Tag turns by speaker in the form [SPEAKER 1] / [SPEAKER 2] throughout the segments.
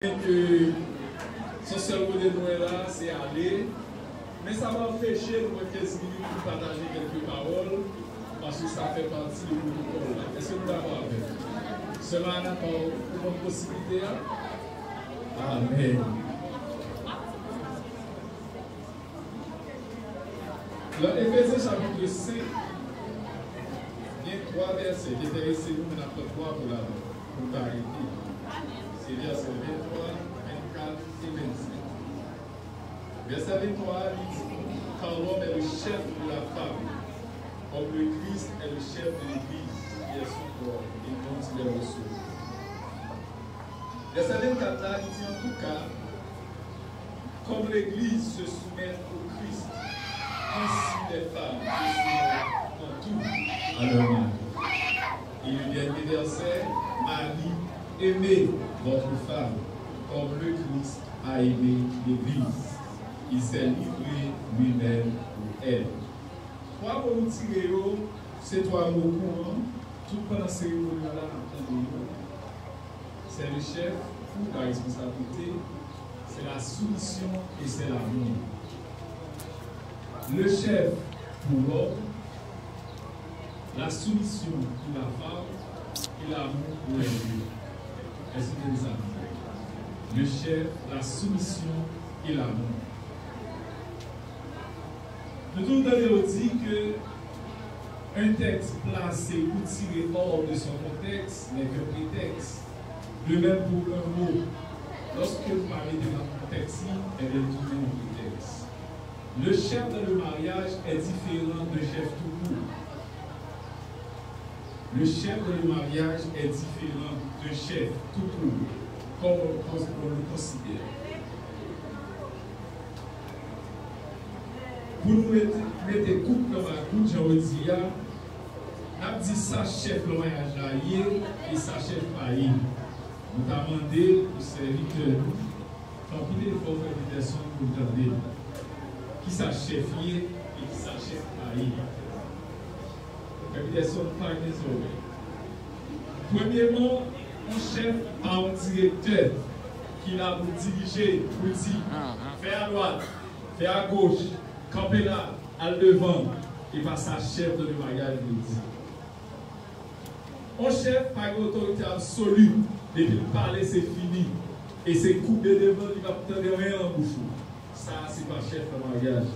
[SPEAKER 1] Que son seul mot de Noël là, c'est aller. Mais ça va empêcher de 15 minutes pour partager quelques paroles parce que ça fait partie du protocole. Est-ce que nous l'avons avec? Cela n'a pas une possibilité. Amen. Dans Éphésiens chapitre 5, il y a 3 versets. Intéressez-vous maintenant 3 pour arrêter. C'est versets 23, 24 et 25. Verset 23, il dit, car l'homme est le chef de la femme, comme le Christ est le chef de l'Église, qui est son corps, et dont il est le sauveur. Verset 24 là, il dit en tout cas, comme l'Église se soumet au Christ, ainsi les femmes se soumettent en tout à leur mari. Et le dernier verset, Marie, aimez votre femme comme le Christ a aimé l'Église. Il s'est livré lui-même pour elle. 3 mots tirés, c'est 3 mots courants. Tout pendant la cérémonie là, c'est le chef pour la responsabilité, c'est la soumission et c'est l'amour. Le chef pour l'homme, la soumission pour la femme et l'amour pour les deux. Est-ce que vous avez? Le chef, la soumission et l'amour. De tout le temps, on dit qu'un texte placé ou tiré hors de son contexte n'est qu'un prétexte. De même pour un mot. Lorsque vous parlez de un contexte, elle est toujours un prétexte. Le chef dans le mariage est différent de chef tout court. Le chef dans le mariage est différent de chef tout court, comme on le considère. Pour nous mettre couple dans la coupe, j'en dis, on a dit ça chef le mariage là et ça chef pas hier. On a demandé au serviteur, tant qu'il est fort invitation pour vous demander qui ça chef hier et qui ça chef pas hier. Invitation pas des oreilles. Premièrement, un chef a un directeur qui l'a pour diriger, pour dire, faire à droite, faire à gauche. Camper là, à devant, et pas sa chef de mariage lui dit. Un chef n'a une autorité absolue, depuis le parler c'est fini. Et c'est coupé devant, il va prendre rien en bouche. Ça, c'est pas chef de mariage.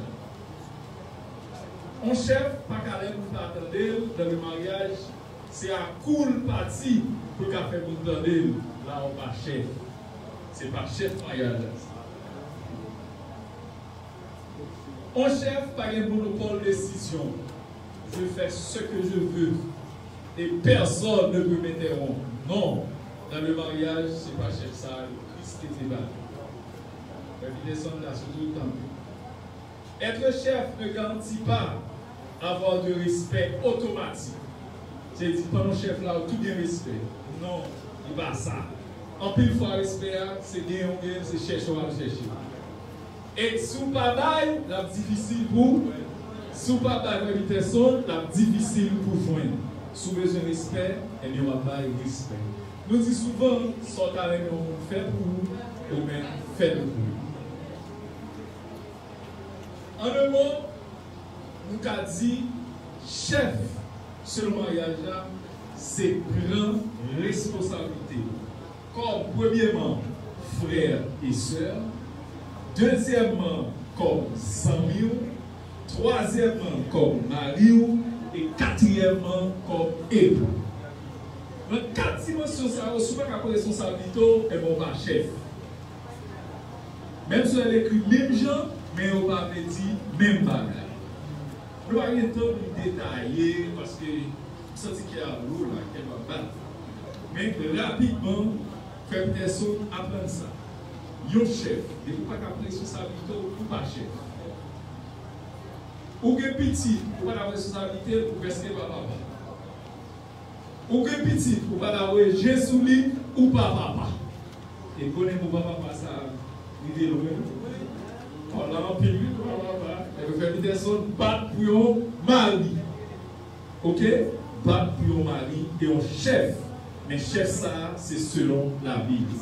[SPEAKER 1] Un chef, pas qu'à l'air pour t'attendre dans le mariage, c'est à cool parti pour qu'à faire pour t'attendre là on pas chef. C'est pas chef de mariage. Un chef n'a pas un monopole de décision. Je fais ce que je veux. Et personne ne peut m'interrompre. Non. Dans le mariage, ce n'est pas chef ça. Christ qui est débat. Il descend là sur tout le temps. Être chef ne garantit pas avoir de respect automatique. C'est dit, pendant chef là, tout bien respect. Non, il va ça. En plus, il faut respect, c'est bien ou bien, c'est chercher ou à chercher. Et sous padaille, c'est difficile pour. Sous padaille, c'est difficile pour joindre. Sous besoin de respect, il n'y aura pas de respect. Nous disons souvent, soit à l'un fait pour ou même fait pour. En un mot, nous avons dit, chef sur le mariage, c'est prendre responsabilité. Comme premièrement, frères et sœurs. Deuxièmement, comme Samuel. Troisièmement, comme Marie. Et quatrièmement, comme époux. Dans 4 dimensions, ça a souvent qu'à responsabilité et mon pas chef. Même si elle écrit même gens, mais on va dire même bagage. Nous allons pas temps de détailler parce que je sens qu'il y a un rôle là qu'elle va battre. Mais rapidement, faire personne apprendre ça. Yon chef, et vous pas qu'à responsabilité ou pas chef. Ou que petit, ou pas la responsabilité pour rester papa. Ou que petit, ou pas la Jésus ou pas papa. Et connaît mon papa ça, il est loin. On l'a empilé, papa. Et vous faites des personnes battre pour un mari. Ok? Battre pour un mari et un chef. Mais chef ça, c'est selon la Bible.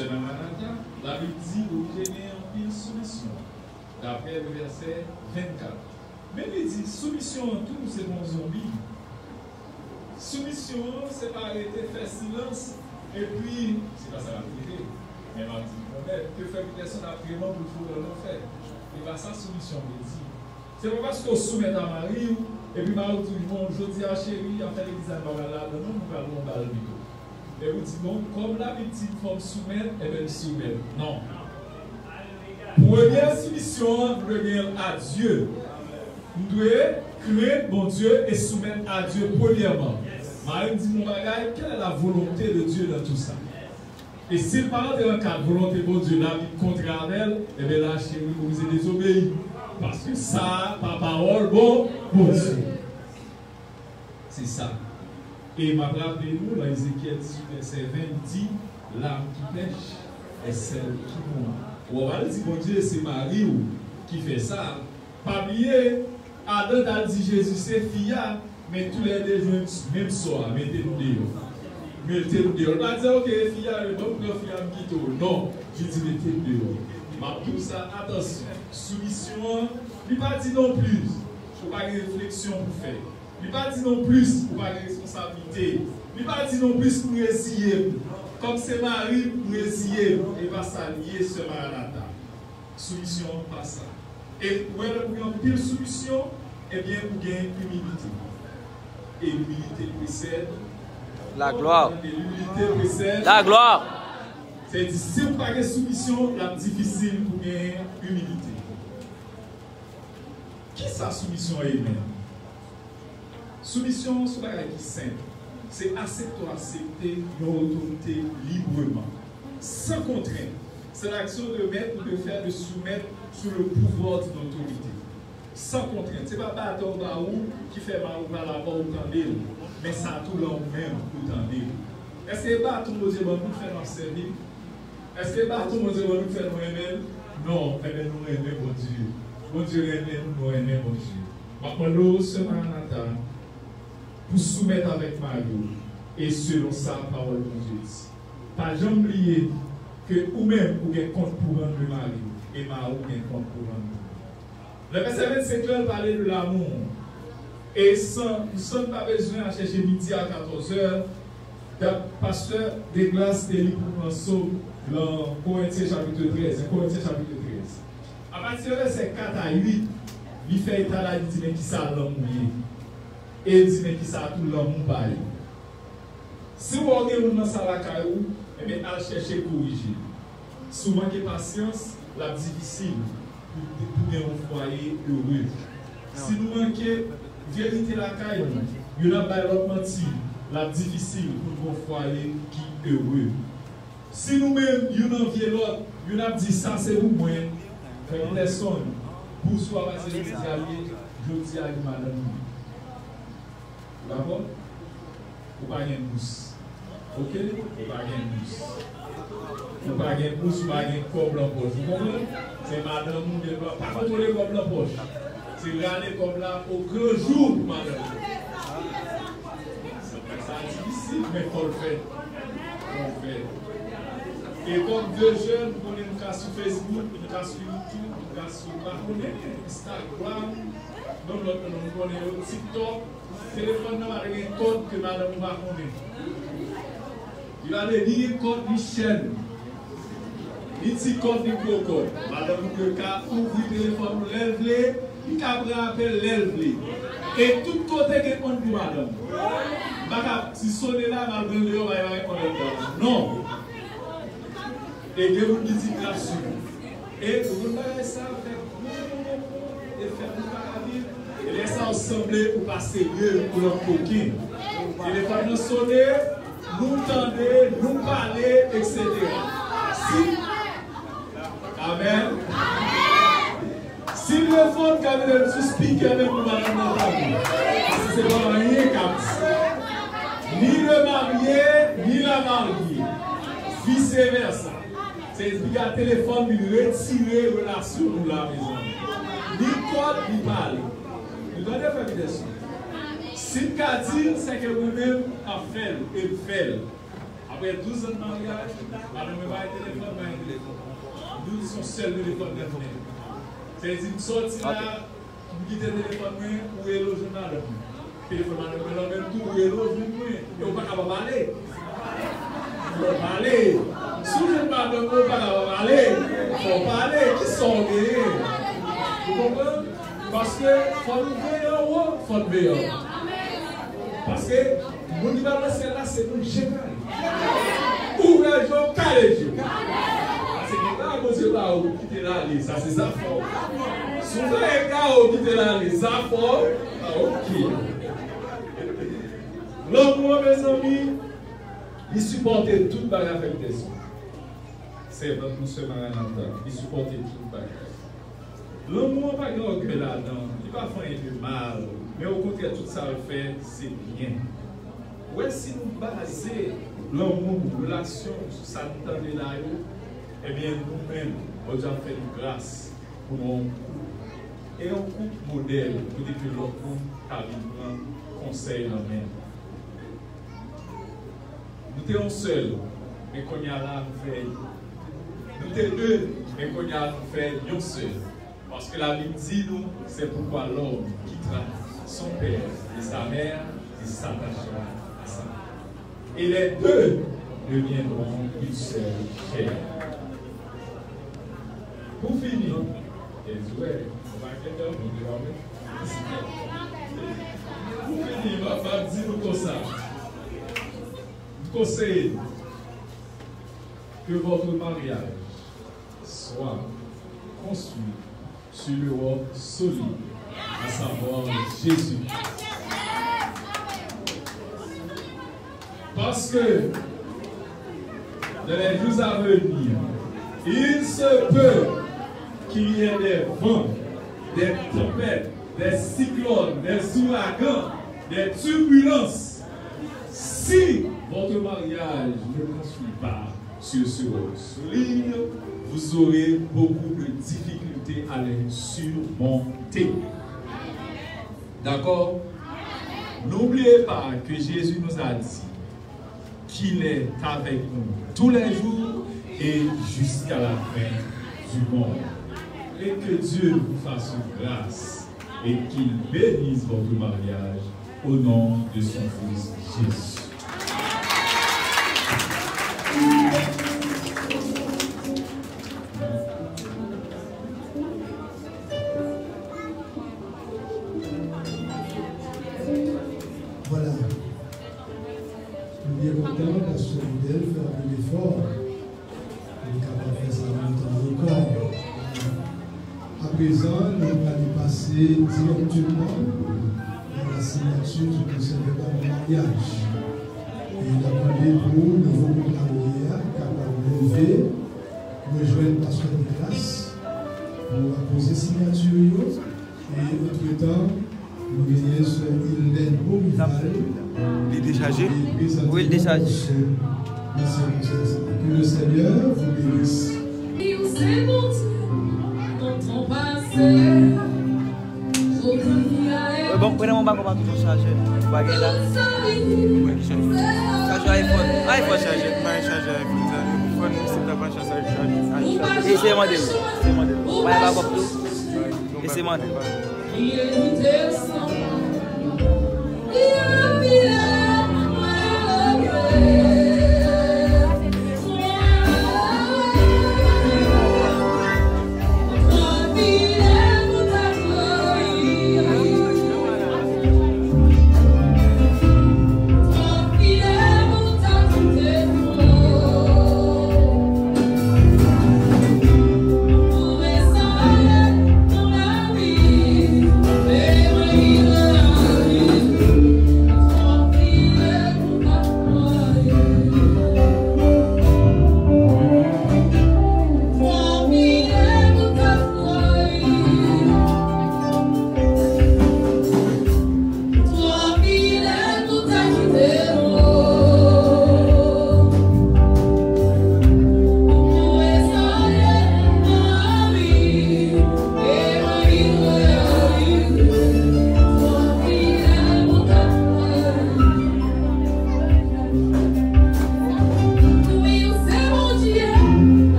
[SPEAKER 1] Ce Maranatha, la Bible dit obligé en pile soumission. D'après le verset 24. Mais il dit soumission en tout, c'est mon zombie. Soumission, c'est pas arrêter, faire silence, et puis, c'est pas ça la vérité. Mais m'a dit, que fait une personne après moi pour le faire le faire. Et pas ça, soumission, me dit. C'est pas parce qu'on soumet à Marie, et puis Marie dit, bon, je dis à chérie, en fait, l'église à Barala, non, nous allons dans le micro. Et vous dites, bon, comme la petite femme soumet, et bien soumet. Non. Première soumission, nous devons à Dieu. Nous devons créer mon Dieu et soumettre à Dieu premièrement. Marie dit, mon bagage, quelle est la volonté de Dieu dans tout ça? Et si le parent est dans le cadre de volonté de Dieu, la vie contraire à elle, et bien là, chérie, vous êtes désobéi. Parce que ça, par parole, bon Dieu. C'est ça. Et ma rappelez-nous, dans Ézéchiel 18, verset 20, il dit, l'âme qui pêche est celle qui mourra. On va dire, bon Dieu, c'est Marie qui fait ça. Pas oublier, Adam a dit Jésus, c'est fille, mais tous les deux, même soir, mettez-nous dehors. Mettez-nous dehors. On va dire, ok, fille, donc le fille me quitte. Non, je dis mettez-nous dehors. Mais tout ça, attention, soumission, il ne pas dit non plus. Il ne faut pas de réflexion pour faire. Il ne pas dit non plus pour pas de responsabilité. Il ne pas dit non plus pour essayer. Comme c'est Marie pour essayer, et va s'allier ce Maranatha. Soumission, pas ça. Et pour une pile soumission, eh bien, vous gagnez humilité. Et l'humilité précède
[SPEAKER 2] la gloire.
[SPEAKER 1] Et l'humilité précède
[SPEAKER 2] la gloire.
[SPEAKER 1] C'est-à-dire, si vous n'avez pas de soumission, c'est difficile pour gagner humilité. Qui sa soumission est même? Soumission, c'est pas qui simple. C'est accepter une autorité librement, sans contrainte. C'est l'action de mettre ou de faire, de soumettre sur le pouvoir d'une autorité. Sans contrainte. Ce n'est pas bâton baou qui fait mal ou par la voix ou tendez, mais ça tout là même ou tendez. Est-ce que bâton nous dit, nous faire dans servir? Est-ce que bâton nous dit, nous faire nous aimer? Non, mais nous aimer bon Dieu. Bon Dieu aime nous aimer bon Dieu. Maintenant, ce Maranatha, pour soumettre avec Mario et selon sa parole de Dieu. Pas jamais oublier que ou-même vous avez compte pour rendre Mario et Mario avez compte pour rendre. Le verset 25 là parlait de l'amour. Et sans pas besoin de chercher midi à 14h, le pasteur des glaces de l'Ipoumanso dans Corinthiens chapitre 13. Corinthiens chapitre 13. À partir de verset 4 à 8, il fait état là, il dit mais qui ça l'amour? Et il dit, mais qui ça tout l'amour pareil. Si vous avez un dans la caillou, eh bien, allez chercher corriger. Si vous manquez patience, la difficile pour gagner un foyer heureux. Si vous manquez vérité la caillou, vous n'avez pas l'autre menti, la difficile pour un foyer qui est heureux. Si nous-mêmes, vous n'enviez l'autre, vous n'avez dit ça, c'est vous, moi, une personne, pour soi, passer les alliés, je dis à madame. D'accord? Vous n'avez pas de mousse. Ok? Vous n'avez pas de mousse. Vous n'avez pas de mousse, vous n'avez pas de corps blanc poche. Vous comprenez? C'est madame qui ne doit pas contrôler corps blanc poche. C'est regarder comme là au grand jour, madame. C'est difficile, mais il faut le faire. Et comme deux jeunes, vous connaissez un cas sur Facebook, un cas sur YouTube, un cas sur Instagram, nous connaissons TikTok. Le téléphone avec un code que madame va connaître. Il va aller dire code Michel. Il dit code du code. Madame peut ouvrir le téléphone, l'élève, il peut appeler l'élève. Et tout côté qui est pour madame. Si sonner là, madame il va répondre. Non. Et que vous dites là-dessus. Et vous allez ça et faire tout la vie. Et laissez ensemble pour passer mieux pour leur coquine. Et les femmes nous sonner, nous tendre, nous parler, etc. Si, amen. Si le fond qui avait le speaker avec nous, madame Nathalie, parce que c'est pas rien comme ça. Ni le marié, ni la mariée. Vice versa. C'est expliquer à téléphone, il retirer relation pour la maison. Ni code, ni parler. Nous devons faire des choses. Si le cas dit, c'est que vous-même a fait et fait. Après 12 ans de mariage, madame ne va pas téléphone. Nous sommes seuls téléphone dernier. C'est-à-dire, nous sortis là, nous quittons le téléphone, où est le journal. Le téléphone, madame, même tout, où est le journal. Et on ne peut pas parler. On peut parler. Si je ne parle pas, on ne peut pas parler. Il faut parler. Qui sont les? Vous comprenez? Parce que il faut nous veiller en haut, il faut nous veiller en haut. Parce que mon niveau là, c'est une général. Ouvrez les calez les parce que quand vous êtes là, vous quittez là, ça c'est ça fort. Souvent, quand vous quittez là, ça fort, ok. L'amour, mes amis, il supportait toute bagarre avec des hommes. C'est votre monsieur Maranatha, il supportait toute bagarre. L'amour, pas grand que là-dedans, il va faire du mal, mais au contraire, tout ça le fait, c'est bien. Ouais, si nous basons l'amour, relation, sur ça nous tend là, eh bien, nous-mêmes, on a fait une grâce pour nos couples. Et un couple modèle, pour dire que l'autre couple a un conseil dans la main. Nous étions seuls, mais qu'on y a là, nous faisons. Nous étions deux, mais qu'on y a là, nous faisons un seul. Parce que la Bible dit nous, c'est pourquoi l'homme quittera son père et sa mère et s'attachera à sa mère. Et les deux deviendront une seule chair. Pour finir, on va dire comme ça. Conseillez que votre mariage soit construit sur le roc solide, à savoir Jésus. Parce que dans les jours à venir, il se peut qu'il y ait des vents, des tempêtes, des cyclones, des ouragans, des turbulences. Si votre mariage ne construit pas sur ce roc solide, vous aurez beaucoup de difficultés à les surmonter. D'accord? N'oubliez pas que Jésus nous a dit qu'il est avec nous tous les jours et jusqu'à la fin du monde. Et que Dieu vous fasse grâce et qu'il bénisse votre mariage au nom de son Fils Jésus.
[SPEAKER 3] Voilà. Je suis bien content parce que vous devez faire un effort. Vous êtes capable de faire ça longtemps encore. À présent, nous allons passer directement à la signature du conseil de mariage. Et il a demandé pour nous, nouveau couple marié, capable de lever, rejoindre le pasteur de classe pour poser signature. Et entre-temps, nous venons sur Hilden Beaurival.
[SPEAKER 2] Il est déchargé? Oui, il est déchargé.
[SPEAKER 3] Que le Seigneur vous bénisse.
[SPEAKER 2] Bon, prenez mon bac, on va tout charger. Baguette là. Chargeur iPhone. iPhone chargé.
[SPEAKER 4] Chargeur iPhone, c'est la pas chargeur.
[SPEAKER 2] Et c'est modèle. C'est modèle. On va avoir tout. Et c'est modèle.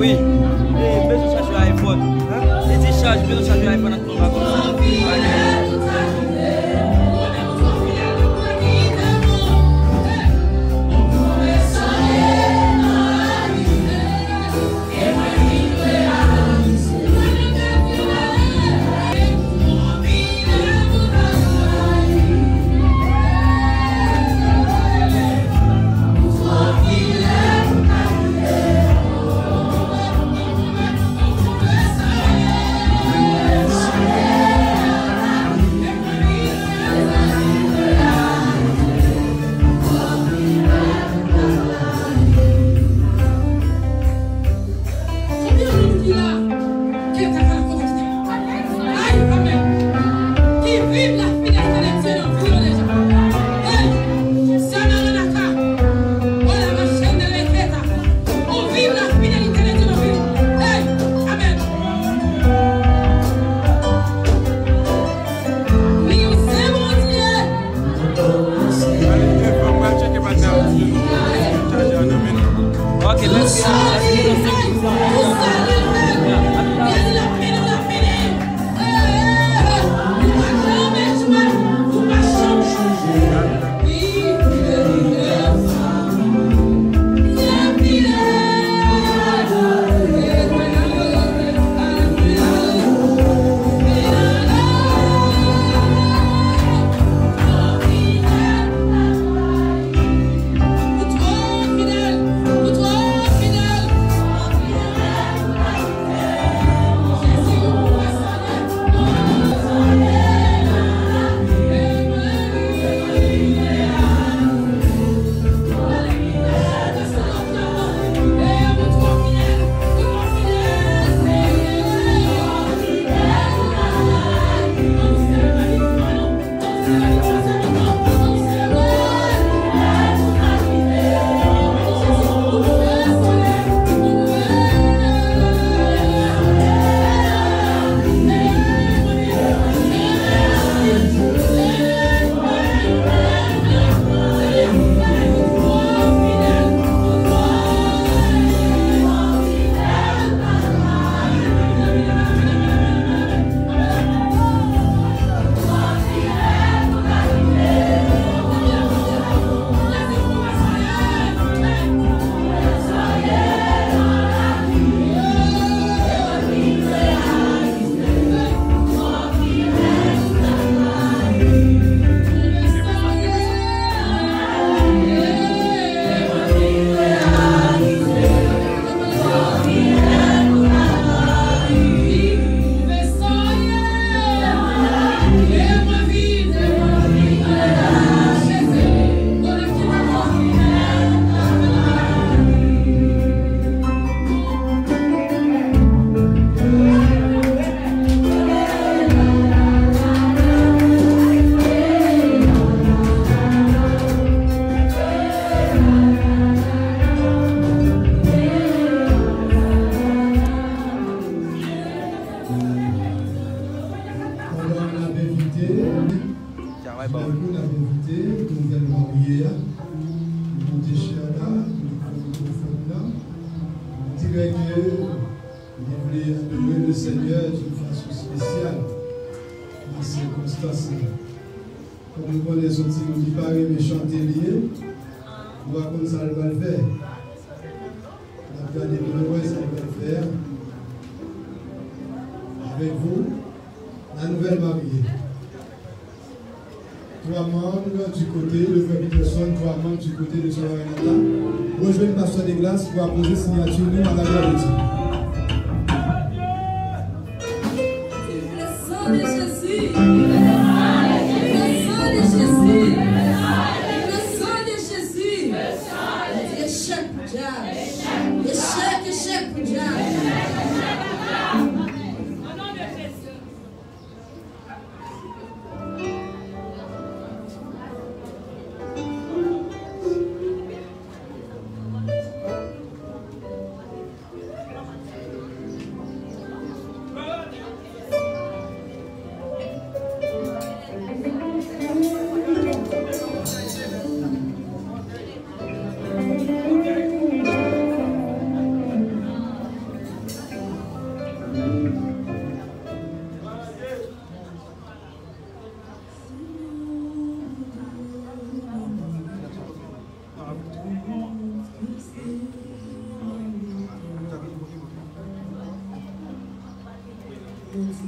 [SPEAKER 2] Oui. Besoin de charger iPhone. Et tu charges, besoin de charger iPhone à tout le
[SPEAKER 3] pour apposer signature nous à la vérité.
[SPEAKER 5] Le sang de Jésus. Le sang de Jésus. Le sang de Jésus. Échec pour diable. Échec pour diable. Au nom de Jésus. C'est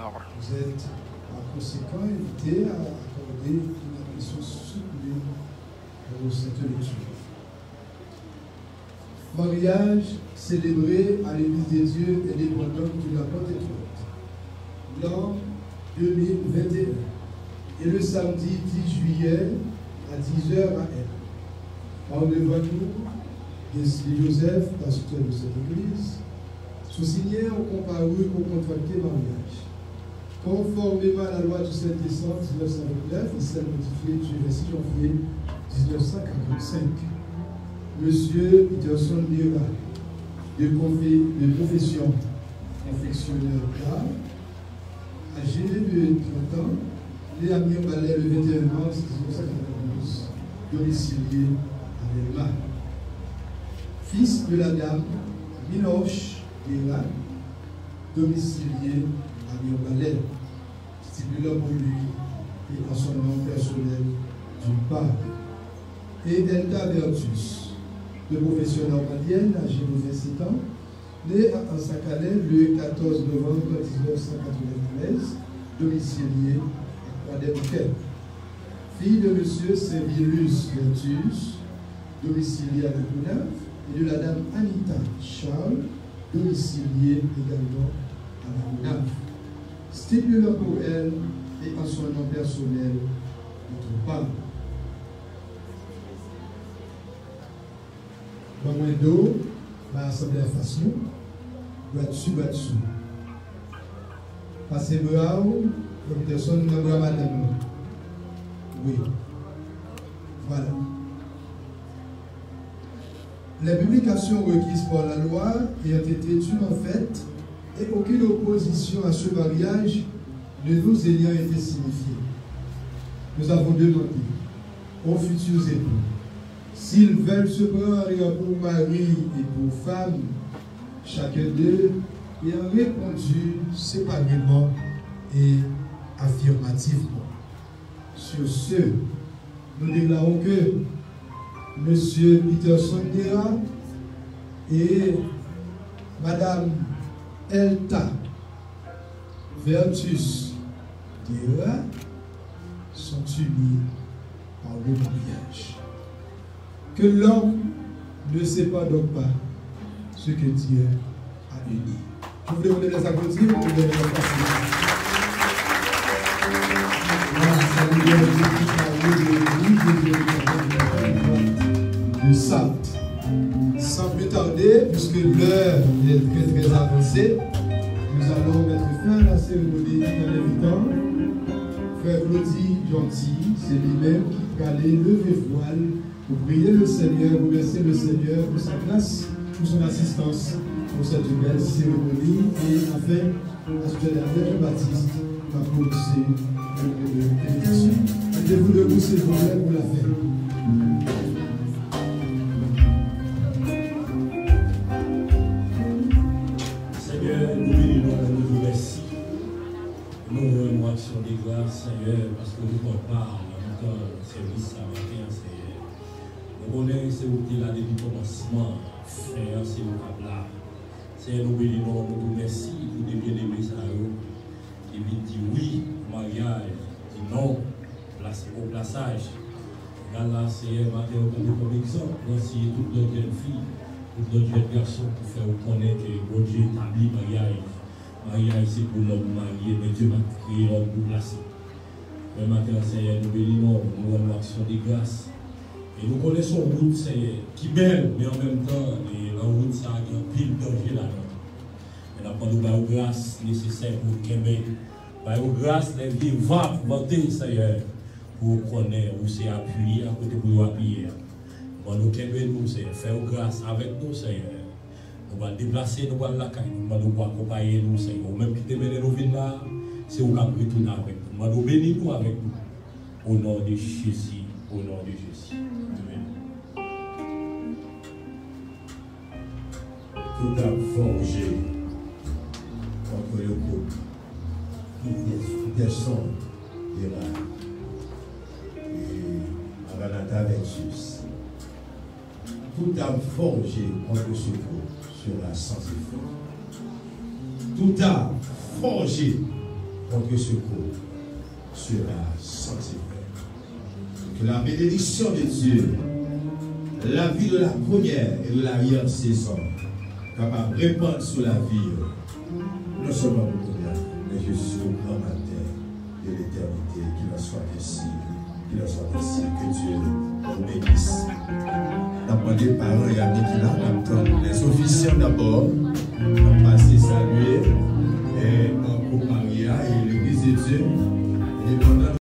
[SPEAKER 3] Vous êtes par conséquent invités à accorder une attention soutenue pour cette lecture. Mariage célébré à l'Église des dieux indépendante de la Pentecôte, l'an 2021, et le samedi 10 juillet à 10h AM. Par devant nous, Wesley Joseph, pasteur de cette église, sous-signé ont comparu pour contracter mariage. Conformément à la loi du 7 décembre 1929 et celle modifiée du 26 janvier 1945, Monsieur Peterson Lira, de profession confectionneur d'art, âgé de 30 ans, né à Mirbalet le 21 mars 1992, domicilié à Delma. Fils de la dame Minoche Lira, domicilié à Mirbalet, stipulant pour lui et en son nom personnel d'une part, et Delta Vertus, de profession normalienne, âgé de 27 ans, né à Ansakalet le 14 novembre 1993, domicilié à Croix-des-Bouquets. Fille de M. Servilus Vertus, domicilié à Lecunave, et de la dame Anita Charles, domiciliée également à Lecunave. Stipulant pour elle et en son nom personnel, notre part. Dans moins d'eau, ma assemblée à façon, battu. Passez bravo, comme personne n'a pas madame. Oui. Voilà. Les publications requises par la loi ayant été dûment faites et aucune opposition à ce mariage ne nous ayant été signifiée. Nous avons demandé aux futurs époux s'ils veulent se prendre pour mari et pour femme, chacun d'eux ayant répondu séparément et affirmativement. Sur ce, nous déclarons que M. Peterson Lira et Mme Elta Vertus Lira sont unis par le mariage. Que l'homme ne sépare donc pas ce que Dieu a uni. Je voulais vous donner les applaudissements pour vous donner la facilité. De Sainte. Sans plus tarder, puisque l'heure est très avancée, nous allons mettre fin à la cérémonie en invitant Frère Claudie Gentil, c'est lui-même qui allait lever voile pour prier le Seigneur, remercier le Seigneur pour sa grâce, pour son assistance pour cette belle cérémonie et afin à ce que la Vierge Baptiste va prononcer le bénédiction. Mettez-vous debout s'il vous plaît pour la faire.
[SPEAKER 6] Seigneur, nous bénissons, nous vous remercions. Nous rendons action de grâce, Seigneur, parce que nous ne pas dans notre service à matin, Seigneur. Nous connaissons c'est vous qui là depuis le commencement, Seigneur, c'est vous qui là. Seigneur, nous bénissons, nous vous remercions pour des bien-aimés, qui dit oui au mariage, dit non au plaçage. Regarde là, Seigneur, matin, comme exemple, voici toutes nos jeunes filles, toutes nos jeunes garçons pour faire connaître que bon Dieu établit mariage. Mariage, c'est pour l'homme marié, mais Dieu m'a créé l'homme pour placer. Mais matin, Seigneur, nous bénissons, nous rendons action de grâce. Et nous connaissons une route, Seigneur, qui est belle, mais en même temps, la route, ça a un pile de danger là-dedans. Mais nous avons une grâce nécessaire pour Québec. Une grâce de vivre, vanter, Seigneur, pour connaître où c'est appuyé, à côté pour appuyer. Nous allons nous, Seigneur, faire grâce avec nous, Seigneur. Nous allons déplacer, nous allons la caille, nous allons accompagner nous, Seigneur. Même qui te mène nos vies là, c'est où nous allons retourner avec nous. Nous allons bénir nous avec nous. Au nom de Jésus, au nom de Jésus. Amen.
[SPEAKER 7] Tout a forgé contre le couple. Des sons de là. Et Maranatha Versus. Tout a forgé contre ce couple sur la sans effort. Tout a forgé votre secours sera sanctifié. Que la bénédiction de Dieu, la vie de la première et de l'arrière-saison, capable de répandre sur la vie, non seulement pour nous, mais jusqu'au grand matin de l'éternité. Qu'il en soit ainsi, qu'il en soit ainsi, que Dieu nous bénisse. D'abord les parents et amis qui là, les officiants d'abord, on passer saluer et en pour Maria et l'église de Dieu.